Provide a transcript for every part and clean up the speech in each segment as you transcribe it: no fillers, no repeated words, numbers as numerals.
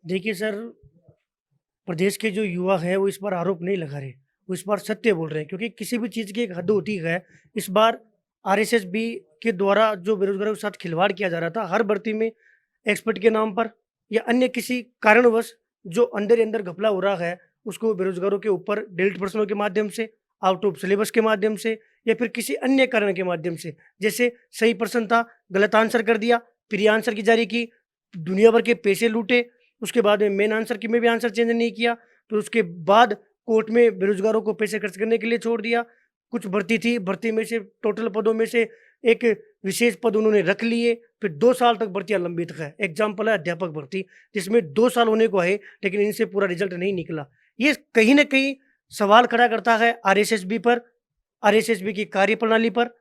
देखिए सर, प्रदेश के जो युवा हैं वो इस बार आरोप नहीं लगा रहे, वो इस बार सत्य बोल रहे हैं क्योंकि किसी भी चीज़ की एक हद होती है। इस बार आरएसएस-बी के द्वारा जो बेरोज़गारों के साथ खिलवाड़ किया जा रहा था, हर भर्ती में एक्सपर्ट के नाम पर या अन्य किसी कारणवश जो अंदर ही अंदर घपला हो रहा है, उसको बेरोज़गारों के ऊपर डिलीट प्रश्नों के माध्यम से, आउट ऑफ सिलेबस के माध्यम से या फिर किसी अन्य कारण के माध्यम से। जैसे सही प्रश्न था, गलत आंसर कर दिया, प्री आंसर की जारी की, दुनिया भर के पैसे लूटे, उसके बाद में मेन आंसर की में भी आंसर चेंज नहीं किया, तो उसके बाद कोर्ट में बेरोज़गारों को पैसे खर्च करने के लिए छोड़ दिया। कुछ भर्ती थी, भर्ती में से टोटल पदों में से एक विशेष पद उन्होंने रख लिए, फिर 2 साल तक भर्तियाँ लंबित है। एग्ज़ाम्पल है अध्यापक भर्ती, जिसमें 2 साल होने को है, लेकिन इनसे पूरा रिज़ल्ट नहीं निकला। ये कहीं न कहीं सवाल खड़ा करता है आरएसएस-बी पर, आरएसएस-बी की कार्यप्रणाली पर,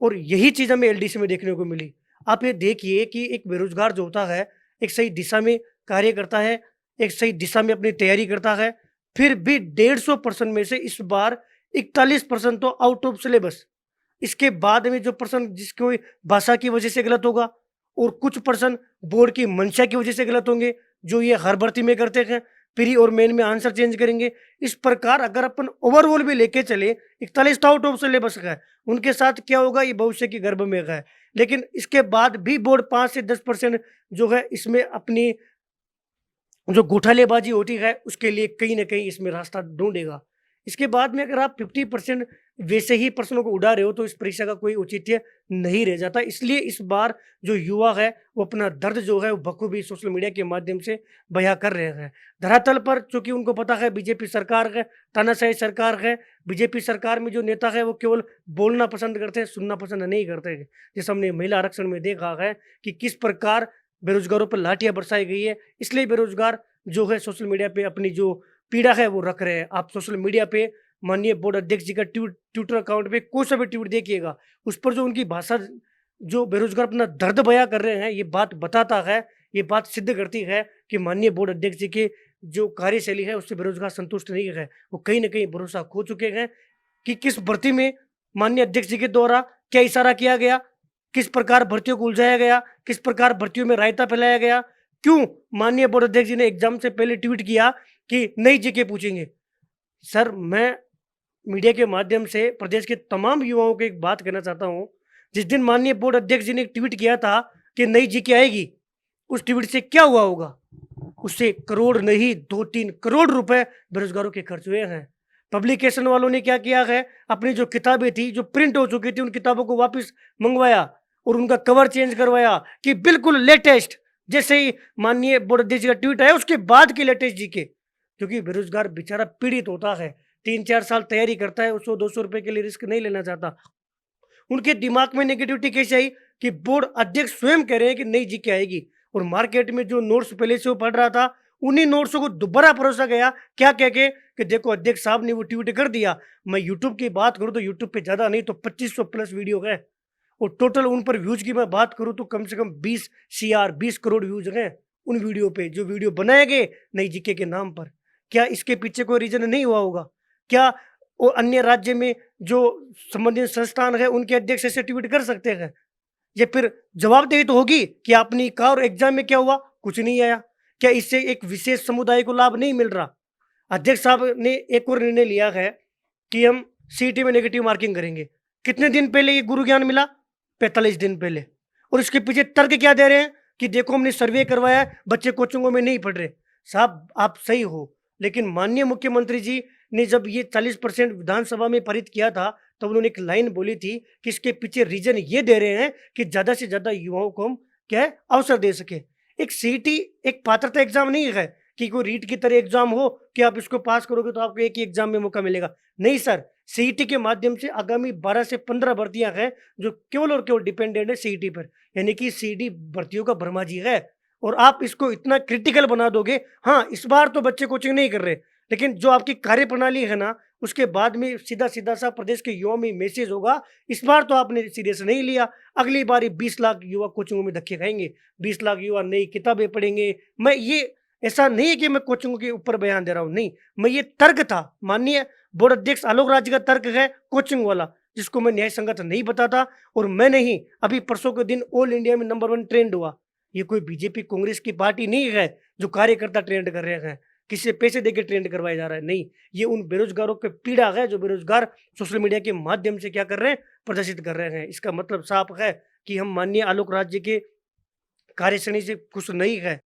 और यही चीज़ हमें एलडीसी में देखने को मिली। आप ये देखिए कि एक बेरोज़गार जो होता है, एक सही दिशा में कार्य करता है, एक सही दिशा में अपनी तैयारी करता है, फिर भी 150% में से इस बार 41% तो आउट ऑफ सिलेबस। इसके बाद में जो पर्सन जिसको भाषा की वजह से गलत होगा और कुछ पर्सन बोर्ड की मंशा की वजह से गलत होंगे, जो ये हर भर्ती में करते हैं, प्री और मेन में आंसर चेंज करेंगे। इस प्रकार अगर अपन ओवरऑल भी लेके चले, 41 तो आउट ऑफ सिलेबस का है, उनके साथ क्या होगा ये भविष्य की गर्भ में है। लेकिन इसके बाद भी बोर्ड 5 से 10% जो है इसमें अपनी जो घोटालेबाजी होती है उसके लिए कहीं न कहीं इसमें रास्ता ढूँढेगा। इसके बाद में अगर आप 50% वैसे ही प्रश्नों को उड़ा रहे हो तो इस परीक्षा का कोई औचित्य नहीं रह जाता। इसलिए इस बार जो युवा है वो अपना दर्द जो है वो बखूबी सोशल मीडिया के माध्यम से बयाँ कर रहे हैं। धरातल पर चूँकि उनको पता है बीजेपी सरकार है, तानाशाही सरकार है, बीजेपी सरकार में जो नेता है वो केवल बोलना पसंद करते हैं, सुनना पसंद नहीं करते हैं। जैसे हमने महिला आरक्षण में देखा है कि किस प्रकार बेरोज़गारों पर लाठियाँ बरसाई गई है, इसलिए बेरोज़गार जो है सोशल मीडिया पे अपनी जो पीड़ा है वो रख रहे हैं। आप सोशल मीडिया पे माननीय बोर्ड अध्यक्ष जी का ट्विटर अकाउंट पे कोई सा भी ट्वीट देखिएगा, उस पर जो उनकी भाषा जो बेरोज़गार अपना दर्द बयाँ कर रहे हैं, ये बात बताता है, ये बात सिद्ध करती है कि माननीय बोर्ड अध्यक्ष जी की जो कार्यशैली है उससे बेरोज़गार संतुष्ट नहीं है। वो कहीं न कहीं भरोसा खो चुके हैं कि किस भर्ती में माननीय अध्यक्ष जी के द्वारा क्या इशारा किया गया, किस प्रकार भर्तियों को उलझाया गया, किस प्रकार भर्तियों में रायता फैलाया गया, क्यों माननीय बोर्ड अध्यक्ष जी ने एग्ज़ाम से पहले ट्वीट किया कि नई जीके पूछेंगे। सर, मैं मीडिया के माध्यम से प्रदेश के तमाम युवाओं को एक बात कहना चाहता हूँ, जिस दिन माननीय बोर्ड अध्यक्ष जी ने एक ट्वीट किया था कि नई जीके आएगी, उस ट्वीट से क्या हुआ होगा? उससे करोड़ नहीं 2-3 करोड़ रुपए बेरोज़गारों के खर्च हुए हैं। पब्लिकेशन वालों ने क्या किया है, अपनी जो किताबें थी, जो प्रिंट हो चुकी थी, उन किताबों को वापस मँगवाया और उनका कवर चेंज करवाया कि बिल्कुल लेटेस्ट, जैसे ही माननीय बोर्ड अध्यक्ष जी का ट्वीट आया, उसके बाद की लेटेस्ट जीके। क्योंकि बेरोज़गार बेचारा पीड़ित होता है, 3-4 साल तैयारी करता है, वो 100-200 रुपए के लिए रिस्क नहीं लेना चाहता। उनके दिमाग में नेगेटिविटी कैसे आई कि बोर्ड अध्यक्ष स्वयं कह रहे हैं कि नई जीके आएगी, और मार्केट में जो नोट्स पहले से वो पढ़ रहा था, उन्हीं नोट्सों को दोबारा परोसा गया, क्या कह के कि देखो अध्यक्ष साहब ने वो ट्वीट कर दिया। मैं यूट्यूब की बात करूँ तो यूट्यूब पे ज़्यादा नहीं तो 2500 प्लस वीडियो है, और टोटल उन पर व्यूज़ की मैं बात करूँ तो कम से कम 20 सीआर 20 करोड़ व्यूज़ हैं उन वीडियो पे, जो वीडियो बनाए गए नई जीके के नाम पर। क्या इसके पीछे कोई रीज़न नहीं हुआ होगा? क्या वो अन्य राज्य में जो संबंधित संस्थान है उनके अध्यक्ष ऐसे ट्वीट कर सकते हैं? या फिर जवाबदेही तो होगी कि आपने कहा और एग्जाम में क्या हुआ? कुछ नहीं आया। क्या इससे एक विशेष समुदाय को लाभ नहीं मिल रहा? अध्यक्ष साहब ने एक और निर्णय लिया है कि हम सीईटी में नेगेटिव मार्किंग करेंगे। कितने दिन पहले ये गुरु ज्ञान मिला? 45 दिन पहले। और इसके पीछे तर्क क्या दे रहे हैं कि देखो हमने सर्वे करवाया है, बच्चे कोचिंगों में नहीं पढ़ रहे। साहब आप सही हो, लेकिन माननीय मुख्यमंत्री जी ने जब ये 40% विधानसभा में पारित किया था, तब उन्होंने एक लाइन बोली थी कि इसके पीछे रीजन ये दे रहे हैं कि ज़्यादा से ज़्यादा युवाओं को हम क्या है अवसर दे सके। एक सीईटी एक पात्रता एग्जाम नहीं है कि कोई रीट की तरह एग्जाम हो कि आप इसको पास करोगे तो आपको एक ही एग्जाम में मौका मिलेगा। नहीं सर, सीईटी के माध्यम से आगामी 12 से 15 भर्तियां हैं जो केवल और केवल डिपेंडेंट है सीईटी पर, यानी कि सीईटी भर्तियों का भ्रमाजी है। और आप इसको इतना क्रिटिकल बना दोगे, हाँ इस बार तो बच्चे कोचिंग नहीं कर रहे, लेकिन जो आपकी कार्यप्रणाली है ना, उसके बाद में सीधा-सीधा सा प्रदेश के युवाओं में मैसेज होगा, इस बार तो आपने सीरियस नहीं लिया, अगली बारी 20 लाख युवा कोचिंगों में धक्के खाएँगे, 20 लाख युवा नई किताबें पढ़ेंगे। मैं ये ऐसा नहीं है कि मैं कोचिंगों के ऊपर बयान दे रहा हूँ, नहीं, मैं ये तर्क था, माननीय बोर्ड अध्यक्ष आलोक राज का तर्क है कोचिंग वाला, जिसको मैं न्याय संगत नहीं बताता। और मैं नहीं, अभी परसों के दिन ऑल इंडिया में नंबर 1 ट्रेंड हुआ। ये कोई बीजेपी कांग्रेस की पार्टी नहीं है जो कार्यकर्ता ट्रेंड कर रहे हैं, किसी से पैसे देके ट्रेंड करवाया जा रहा है, नहीं। ये उन बेरोज़गारों पे पीड़ा है जो बेरोज़गार सोशल मीडिया के माध्यम से क्या कर रहे हैं, प्रदर्शित कर रहे हैं। इसका मतलब साफ है कि हम माननीय आलोक राज्य के कार्यशैली से खुश नहीं हैं।